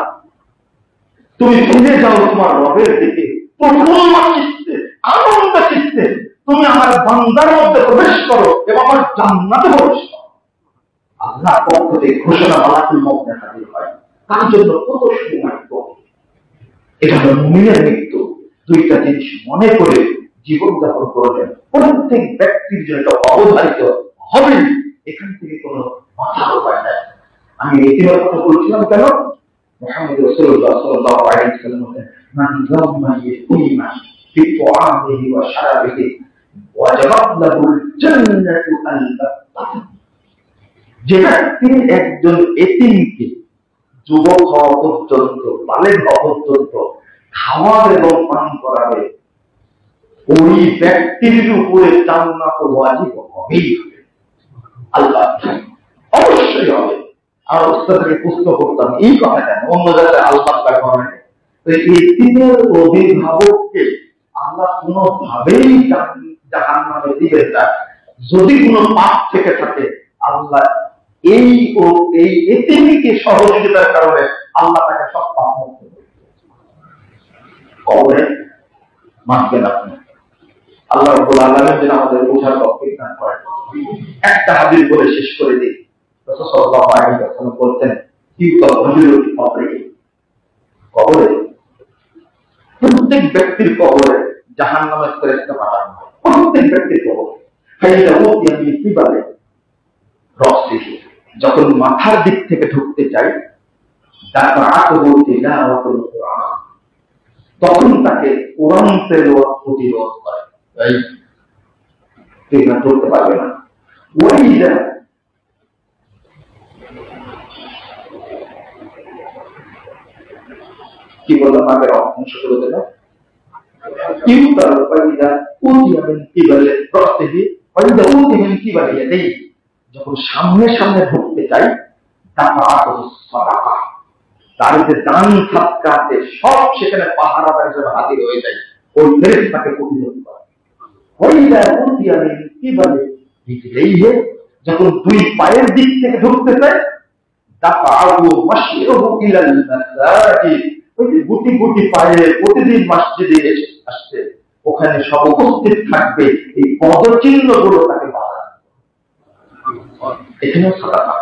Speaker 1: তুমি ফিরে যাও তোমার রবের দিকে, প্রফুল্ল চিত্তে, আনন্দ চিত্তে তুমি আমার বান্দার মধ্যে প্রবেশ করো এবং আমার জান্নাতে প্রবেশ করো। আল্লাহ পক্ষ থেকে ঘোষণা মালাকুল মউত হাজির হয়, তার জন্য কত সুমাত্র। এটা হলো মুমিনের মৃত্যু। 2টা জিনিস মনে করে জীবনযাপন করবেন, প্রত্যেক ব্যক্তির জন্য এটা অবধারিত হবে, এখান থেকে কোনো মাথার উপায় নাই। আমি এতিমের কথা বলছিলাম কেন, মুহাম্মদ রাসূলুল্লাহ সাল্লাল্লাহু আলাইহি ওয়াসাল্লাম বলেন, মান যাম্মা ইয়াতিমা ফি তুআমিহি ওয়া শারাবিহি ওয়াজাবাত লাহুল জান্নাতু আল-বাত্তাহ। যে ব্যক্তি একজন এতিমকে যুবক হওয়া পর্যন্ত, বালেগ হওয়া পর্যন্ত খাওয়াবে এবং পান করাবে, ওই ব্যক্তির উপরে জান্নাত ওয়াজিব হবেই হবে, আল্লাহ অবশ্যই হবে। আর ওস্তাদকে প্রশ্ন করতাম, এই কথা কেন, অন্য জায়গায় আল্লাহ করে, এতিমের অভিভাবককে আল্লাহ কোনোভাবেই জাহান্নামে দিবেন না। যদি কোনো পাপ থেকে থাকে, আল্লাহ এই এতিমকে সহযোগিতার কারণে আল্লাহ তাকে সব পাপ মুক্ত করবে, কবরে মানবেন আপনি। আল্লাহ রাব্বুল আলামিন যেন আমাদের বোঝার তৌফিক দান করেন। একটা হাদিস বলে শেষ করে দিই। রাসূল সাল্লাল্লাহু আলাইহি ওয়াসাল্লাম বলতেন, কবরে প্রত্যেক ব্যক্তির কবরে জাহান্নামের ফেরেশতা পাঠানো হয়, প্রত্যেক ব্যক্তির কবরে। কি বলে, যখন মাথার দিক থেকে ঢুকতে চাই, তখন তাকে কোরআন তেলাওয়াত প্রতিরোধ করে, ঠিক না, ধরতে পারবে না। কি বললাম আগের অংশ করে দেব, যখন সামনে সামনে ঢুকতে চাই, তার যে দান সাদকাতে সব সেখানে পাহারাদার হিসেবে হাজির হয়ে যায়, ওই ফেরেশতাকে প্রতিরোধ করে। যখন 2 পায়ের দিক থেকে ঢুকতে চায়, গুটি গুটি পায়ে প্রতিদিন মসজিদে আসছে, ওখানে সব উপস্থিত থাকবে, এই পদচিহ্ন গুলো তাকে বাধা। এখানেও সাদাকা,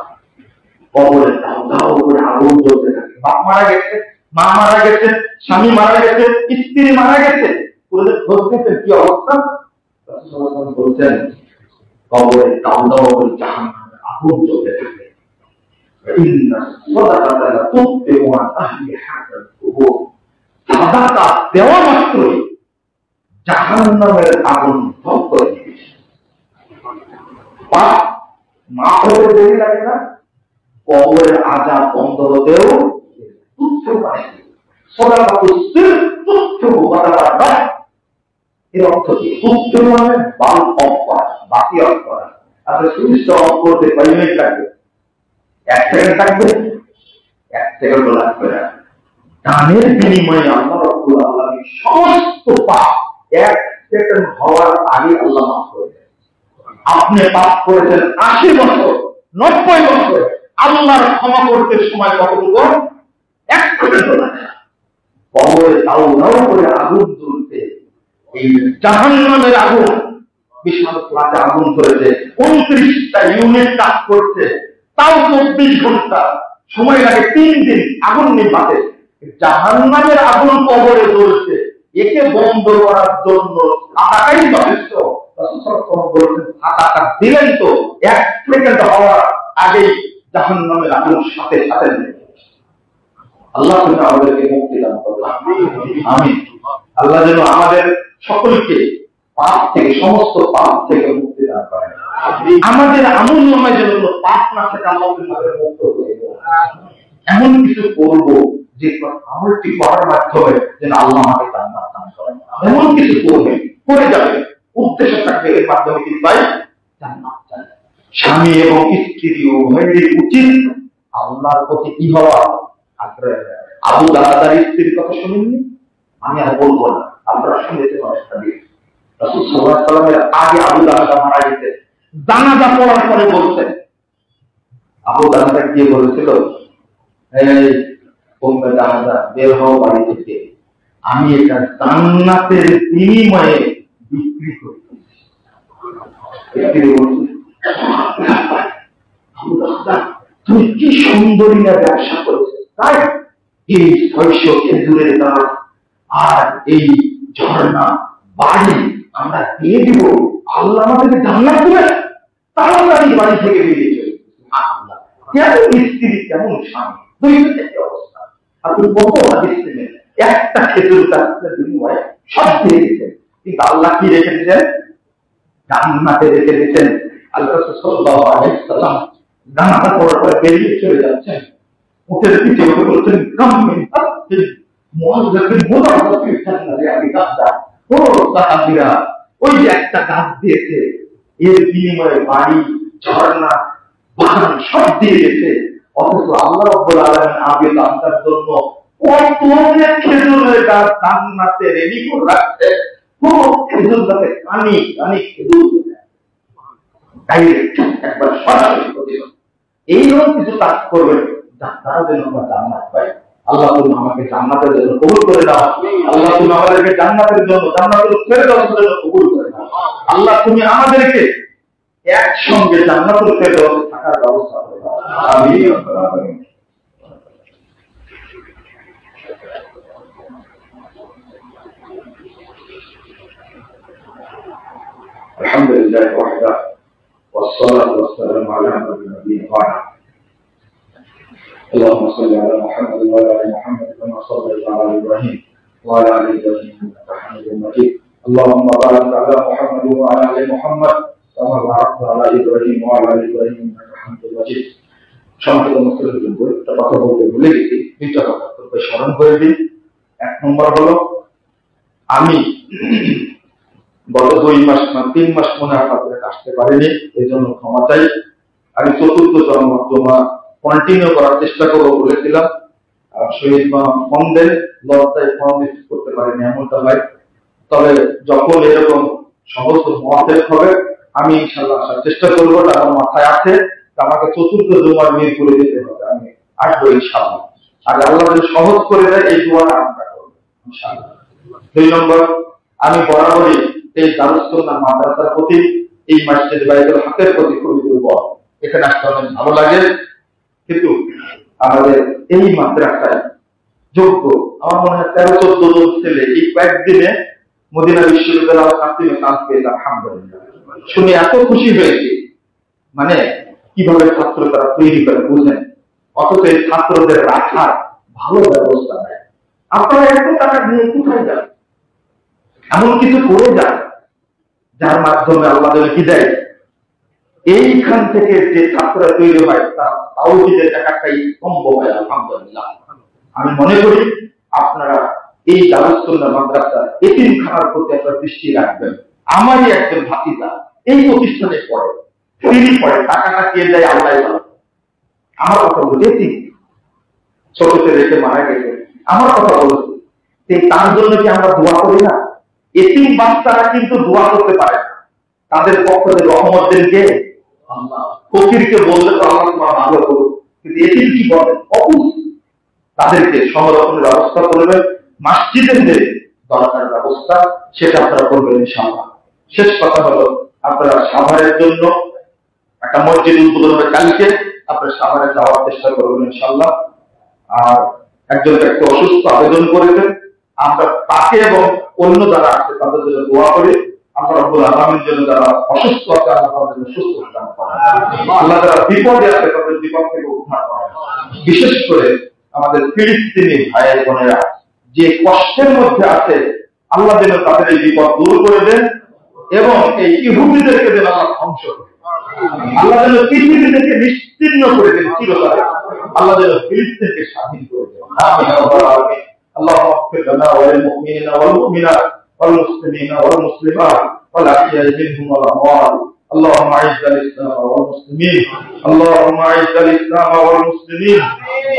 Speaker 1: কবরে দাও দাও করে আগুন জ্বলতে থাকে। বাপ মারা গেছে, মা মারা গেছে, স্বামী মারা গেছে, স্ত্রী মারা গেছে, কি অবস্থা? বলছেন কবরে দাও দাও করে জাহান্নামের আগুন জ্বলতে থাকে। সাদাকা দেওয়া মাত্রই জাহান্নামের আগুন ভোগ করে দিয়েছে। পাপ মাফ হতে দেরি লাগে না, কবরের আযাব বন্ধ হতেও তুচ্ছ মানে এর অর্থ কি? তুচ্ছ মানে বাল অফ করা, বাকি অফ করা। আপনি সুইচটা অফ করতে কয় মিনিট লাগবে? 1 সেকেন্ড লাগবে? 1 সেকেন্ডও লাগবে না। দানের বিনিময়ে আল্লাহ রাব্বুল আলামিন সমস্ত পাপ 1 সেকেন্ড হওয়ার আগে আল্লাহ মাফ করে দেন। আপনি পাপ করেছেন 80 বছর, 90 বছর, আল্লাহর ক্ষমা করতে সময় কতটুকু? 1 সেকেন্ড লাগে। কবরে তাও নাও করে আগুন জ্বলতে, এই জাহান্নামের আগুন বিশাল প্লাটে আগুন ধরেছে, 29টা ইউনিট কাজ করছে, তাও 24 ঘন্টা সময় লাগে, 3 দিন আগুন নিভাতে। জাহান্নামের আগুন কবরে জ্বলছে, একে বন্ধ করার জন্য টাকাই যথেষ্ট। টাকা দিলেন তো 1 সেকেন্ড হওয়ার আগেই জাহান্নামের আগুন সাথে সাথে আল্লাহ তুমি আমাদেরকে মুক্তি দান করুন। আমিন। আল্লাহ যেন আমাদের সকলকে পাপ থেকে, সমস্ত পাপ থেকে মুক্তি দান করেন। আমাদের আমল নামায় যেন পাপ না থাকে, আল্লাহ তুমি আমাদের মুক্ত করে দেন। এমন কিছু করবো যে আমলটি করার মাধ্যমে যেন আল্লাহ আমাকে জান্নাত দান করেন। এমন কিছু করবে, করে যাবে, উদ্দেশ্য থাকবে এর মাধ্যমে কি পাই? জান্নাত চাই। স্বামী এবং স্ত্রী উভয়েরই উচিত আল্লাহর প্রতি কি হওয়া? আগ্রহ। আবু দারদার স্ত্রীর কথা শুনেননি? আমি আর বলবো না, আপনারা শুনেছেন অনেকটা দিয়ে। রাসূল সাল্লাল্লাহু আলাইহি ওয়াসাল্লামের আগে আবু দারদা মারা গেছে, জানাজা পড়ার পরে বলছেন, আবু দারদা গিয়ে বলেছিল, এই উম্মে দারদা বের হও বাড়ি থেকে, আমি এটা জান্নাতের বিনিময়ে বিক্রি করি। তুমি কি সুন্দরী না ব্যবসা করেছো, তাই এই 600 খেজুরের গাছ আর এই ঝর্ণা বাড়ি আমরা দিয়ে দিব, আল্লাহ আমাদেরকে জান্নাত দেবে। তাহলে আমি বাড়ি থেকে বেরিয়ে চলে আল্লাহ কেমন স্ত্রী, কেমন স্বামী, দুইটা অবস্থা। আপনি কত হাদিস নেন, একটা খেজুর গাছের বিনিময়ে সব দিয়ে দিচ্ছেন, কিন্তু আল্লাহ কি রেখে দিচ্ছেন? জান্নাতে রেখে দিচ্ছেন। আল্লাহ সাল্লাল্লাহু আলাইহি ওয়াসাল্লাম জান্নাতে পড়ার পরে বেরিয়ে চলে যাচ্ছেন, উঠে পিঠে উঠে বলছেন, কামিন আপনি মুআজ্জাবিন মুদাফির জান্নাতে আমি গাছটা, ও সাহাবীরা ওই যে একটা গাছ দিয়েছে, এর বিনিময়ে বাড়ি, ঝর্ণা, বাগান সব দিয়ে গেছে, অথচ আল্লাহ রাব্বুল আলামিন আগে জান্নাতের জন্য কত খেজুরের গাছ জান্নাতে রেডি করে রাখছে। পুরো খেজুর গাছে কানি কানি খেজুর, ডাইরেক্ট একবার সরাসরি প্রতিদিন এইরকম কিছু কাজ করবেন তারা যেন আমরা জান্নাত পাই। আল্লাহ তুমি আমাকে জান্নাতের জন্য কবুল করে দাও। আল্লাহ তুমি আমাদেরকে জান্নাতের জন্য, জান্নাতের ফেরদাউসের জন্য কবুল করে দাও। আল্লাহ তুমি আমাদেরকে একসঙ্গে জান্নাতুল ফেরদাউসে থাকার ব্যবস্থা করে দাও। আমিন। আলহামদুলিল্লাহ ওয়াহদা والصلاة والسلام على نبينا محمد. اللهم صل على محمد وعلى آل محمد كما صليت على إبراهيم وعلى آل إبراهيم إنك حميد مجيد. اللهم بارك على محمد وعلى آل محمد كما باركت على إبراهيم وعلى آل إبراهيم إنك حميد مجيد. সম্মানিত মুসলিম বই একটা কথা বলতে ভুলে গেছি, দুইটা কথা তোকে স্মরণ করে দিই। 1 নম্বর হলো, আমি গত 2 মাস না 3 মাস মনে আপনাদের আসতে পারিনি, এই জন্য ক্ষমা চাই। আমি 4th জমা কন্টিনিউ করার চেষ্টা করবো বলেছিলাম, শহীদ ফোন দেন, লজ্জায় ফোন রিসিভ করতে পারিনি, এমনটা হয়। তবে যখন এরকম সমস্ত মহাদেশ হবে আমি ইনশাআল্লাহ আসার চেষ্টা করবো। আমার মাথায় আছে আমাকে 4th জমার মিরপুরে যেতে হবে, আমি আসবো ইনশাআল্লাহ। আর আল্লাহ যদি সহজ করে দেয় এই দোয়াটা আমরা করবো ইনশাআল্লাহ। 2 নম্বর, আমি বরাবরই এই দারুস সুন্নাহ মাদ্রাসার প্রতি, এই মসজিদ বাইতুল হকের প্রতি খুবই দুর্বল। এখানে আসতে অনেক ভালো লাগে, কিন্তু আমাদের এই মাদ্রাসায় যোগ্য আমার মনে হয় 13-14 জন ছেলে এই কয়েকদিনে মদিনা বিশ্ববিদ্যালয় ছাত্রীরা কাজ পেয়েছে। আলহামদুলিল্লাহ, শুনে এত খুশি হয়েছি, মানে কিভাবে ছাত্র তারা তৈরি করে বুঝেন, অথচ এই ছাত্রদের রাখার ভালো ব্যবস্থা নেয়। আপনারা এত টাকা নিয়ে কোথায় যান? এমন কিছু করে যান যার মাধ্যমে আল্লাহ কি দেয়, এইখান থেকে যে ছাত্ররা তৈরি হয় তাও যে টাকাটাই সম্ভব হয়। আলহামদুলিল্লাহ, আমি মনে করি আপনারা এই দারুস সুন্নাহ মাদ্রাসা এতিমখানার প্রতি আপনারা দৃষ্টি রাখবেন। আমারই একজন ভাতিজা এই প্রতিষ্ঠানে পড়ে, তিনি পড়ে, টাকাটা কে দেয় আল্লাহ জানে। আমার কথা বলছি, ছোটতে রেখে মারা গেছে, আমার কথা বলছি, তার জন্য কি আমরা দোয়া করি না? এতিম বাচ্চারা কিন্তু দোয়া করতে পারে না, তাদের পক্ষ থেকে রহমত দেন কে? আল্লাহ। ফকিরকে বললে তো আল্লাহ তোমার ভালো করুক, কিন্তু এতিম কি বলে? অবুঝ। তাদেরকে সংরক্ষণের ব্যবস্থা করবেন, মসজিদের যে দরকার ব্যবস্থা সেটা আপনারা করবেন ইনশাআল্লাহ। শেষ কথা হলো, আপনারা সাভারের জন্য একটা মসজিদ উদ্বোধন হবে কালকে, আপনারা সাভারে যাওয়ার চেষ্টা করবেন ইনশাআল্লাহ। আর একজন ব্যক্তি অসুস্থ আবেদন করেছেন, আমরা তাকে এবং অন্য যারা আছে তাদের জন্য দোয়া করি। আল্লাহ রাব্বুল আলামিনের জন্য যারা অসুস্থ আছে আল্লাহ তাদের সুস্থ দান করেন, আল্লাহ যারা বিপদে আছে তাদের বিপদ থেকে উদ্ধার করেন। বিশেষ করে আমাদের ফিলিস্তিনি ভাই বোনেরা যে কষ্টের মধ্যে আছে, আল্লাহ যেন তাদের এই বিপদ দূর করে দেন এবং এই ইহুদিদেরকে যেন আল্লাহ ধ্বংস করে, আল্লাহ যেন পৃথিবী থেকে নিশ্চিহ্ন করে দেন চিরতরে, আল্লাহ যেন ফিলিস্তিনকে স্বাধীন করে দেন। اللهم اغفر لنا وللمؤمنين والمؤمنات والمسلمين والمسلمات والأحياء منهم والأموات. اللهم أعز الإسلام والمسلمين، اللهم أعز الإسلام والمسلمين،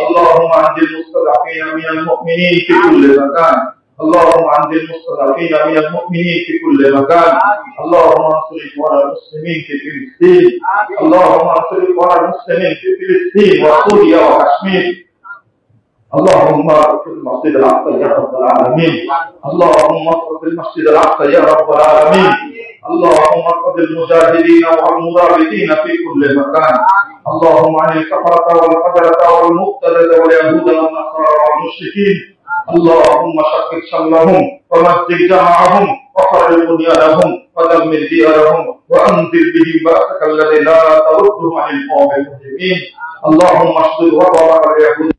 Speaker 1: اللهم أنزل المستضعفين من المؤمنين في كل مكان، اللهم أنزل المستضعفين من المؤمنين في كل مكان، اللهم انصر إخوان المسلمين في فلسطين، اللهم انصر إخوان المسلمين في فلسطين وسوريا وكشمير. اللهم اغفر المسجد الاقصى يا رب العالمين، اللهم اغفر المسجد الاقصى يا رب العالمين، اللهم اغفر المجاهدين والمرابطين في كل مكان، اللهم عن الكفرة والفجرة والمقتدة واليهود والنصارى والمشركين، اللهم شقق شملهم ومزق جمعهم وخرب بنيانهم ودمر ديارهم وانزل بهم بأسك الذي لا ترده عن القوم المجرمين. اللهم اشدد وطأ اليهود